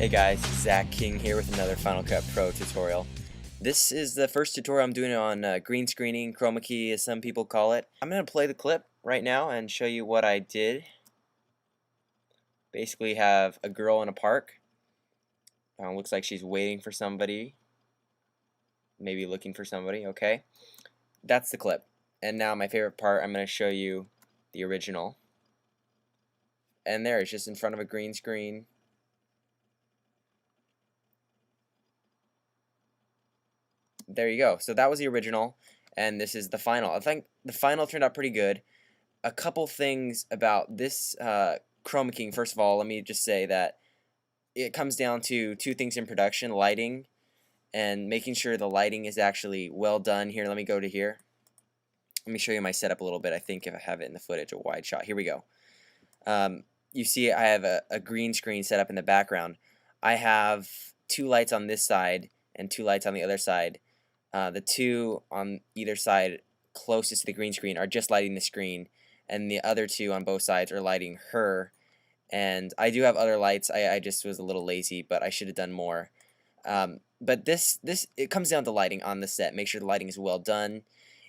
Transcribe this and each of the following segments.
Hey guys, Zach King here with another Final Cut Pro tutorial. This is the first tutorial I'm doing on green screening, chroma key as some people call it. I'm going to play the clip right now and show you what I did. Basically have a girl in a park. Looks like she's waiting for somebody. Maybe looking for somebody, okay. That's the clip. And now my favorite part, I'm going to show you the original. And there, it's just in front of a green screen. There you go. So that was the original, and this is the final. I think the final turned out pretty good. A couple things about this chroma keying. First of all, let me just say that it comes down to two things in production: lighting and making sure the lighting is actually well done. Here, let me go to here. Let me show you my setup a little bit. I think if I have it in the footage, a wide shot. Here we go. You see I have a green screen set up in the background. I have two lights on this side and two lights on the other side. The two on either side closest to the green screen are just lighting the screen, and the other two on both sides are lighting her. And I do have other lights. I just was a little lazy, but I should have done more. But it comes down to lighting on the set. Make sure the lighting is well done.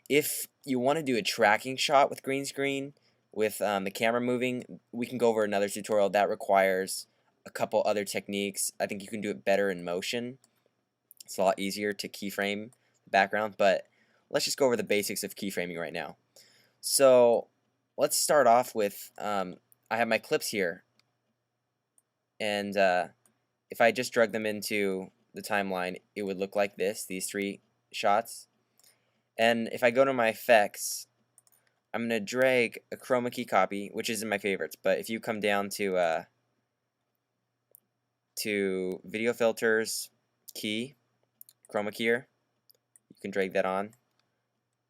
If you want to do a tracking shot with green screen, with the camera moving, we can go over another tutorial that requires a couple other techniques. I think you can do it better in motion. It's a lot easier to keyframe background, but let's just go over the basics of keyframing right now. So let's start off with I have my clips here, and if I just drug them into the timeline, it would look like this, these three shots. And if I go to my effects, I'm gonna drag a chroma key copy, which isn't my favorites, but if you come down to video filters, key, chroma keyer, you can drag that on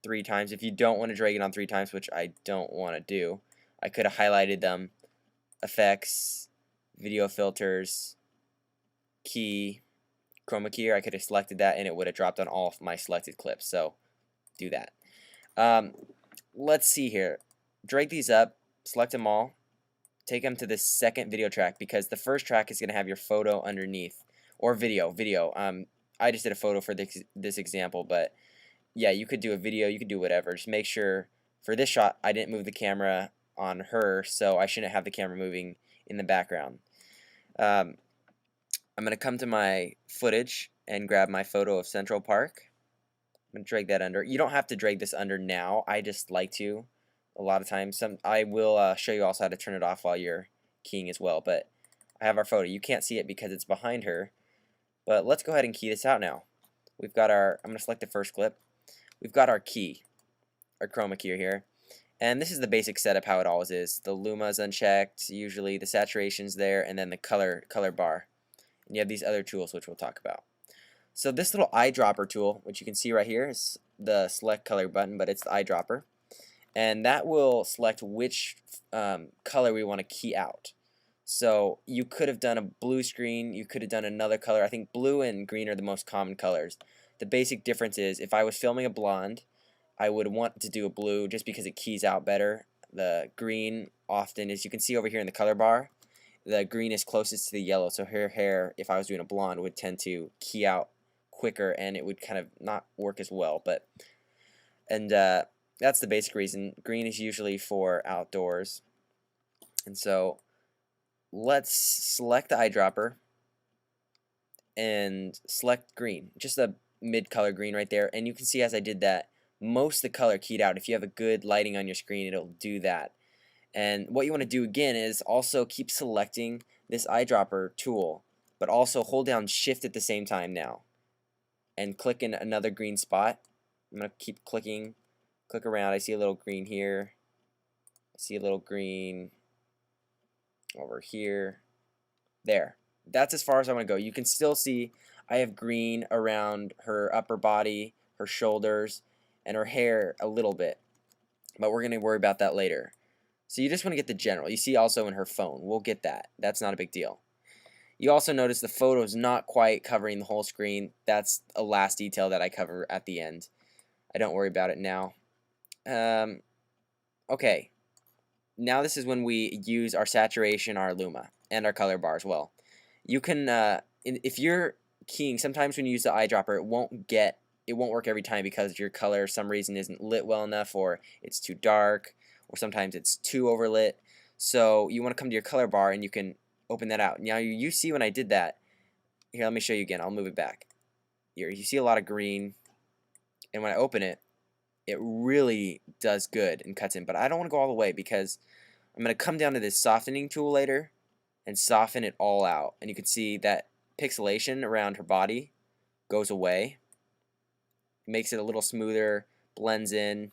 3 times. If you don't want to drag it on 3 times, which I don't want to do, I could have highlighted them, effects, video filters, key, chroma keyer. I could have selected that and it would have dropped on all of my selected clips. So do that. Let's see here. Drag these up, select them all, take them to the second video track, because the first track is going to have your photo underneath, or video. I just did a photo for this example, but yeah, you could do a video, you could do whatever. Just make sure for this shot I didn't move the camera on her, so I shouldn't have the camera moving in the background. I'm going to come to my footage and grab my photo of Central Park. I'm going to drag that under. You don't have to drag this under now. I just like to a lot of times. I will show you also how to turn it off while you're keying as well, but I have our photo. You can't see it because it's behind her. But let's go ahead and key this out now. We've got our, I'm going to select the first clip. We've got our key, our chroma key here. And this is the basic setup how it always is. The luma is unchecked, usually the saturation's there, and then the color bar. And you have these other tools which we'll talk about. So this little eyedropper tool, which you can see right here, is the select color button, but it's the eyedropper. And that will select which color we want to key out. So you could have done a blue screen, you could have done another color. I think blue and green are the most common colors. The basic difference is if I was filming a blonde, I would want to do a blue just because it keys out better. The green often, as you can see over here in the color bar, the green is closest to the yellow, so her hair, if I was doing a blonde, would tend to key out quicker and it would kind of not work as well. That's the basic reason. Green is usually for outdoors. And so let's select the eyedropper and select green, just a mid-color green right there. And you can see as I did that, most of the color keyed out. If you have a good lighting on your screen, it'll do that. And what you want to do again is also keep selecting this eyedropper tool, but also hold down shift at the same time now and click in another green spot. I'm going to keep clicking, click around. I see a little green here. I see a little green over here. There. That's as far as I want to go. You can still see I have green around her upper body, her shoulders, and her hair a little bit. But we're going to worry about that later. So you just want to get the general. You see also in her phone. We'll get that. That's not a big deal. You also notice the photo is not quite covering the whole screen. That's a last detail that I cover at the end. I don't worry about it now. Okay. Now this is when we use our saturation, our luma, and our color bar as well. You can, if you're keying, sometimes when you use the eyedropper, it won't work every time because your color, for some reason, isn't lit well enough, or it's too dark, or sometimes it's too overlit. So you want to come to your color bar and you can open that out. Now you see when I did that. Here, let me show you again. I'll move it back. Here, you see a lot of green, and when I open it, it really does good and cuts in. But I don't want to go all the way because I'm going to come down to this softening tool later and soften it all out. And you can see that pixelation around her body goes away. It makes it a little smoother, blends in.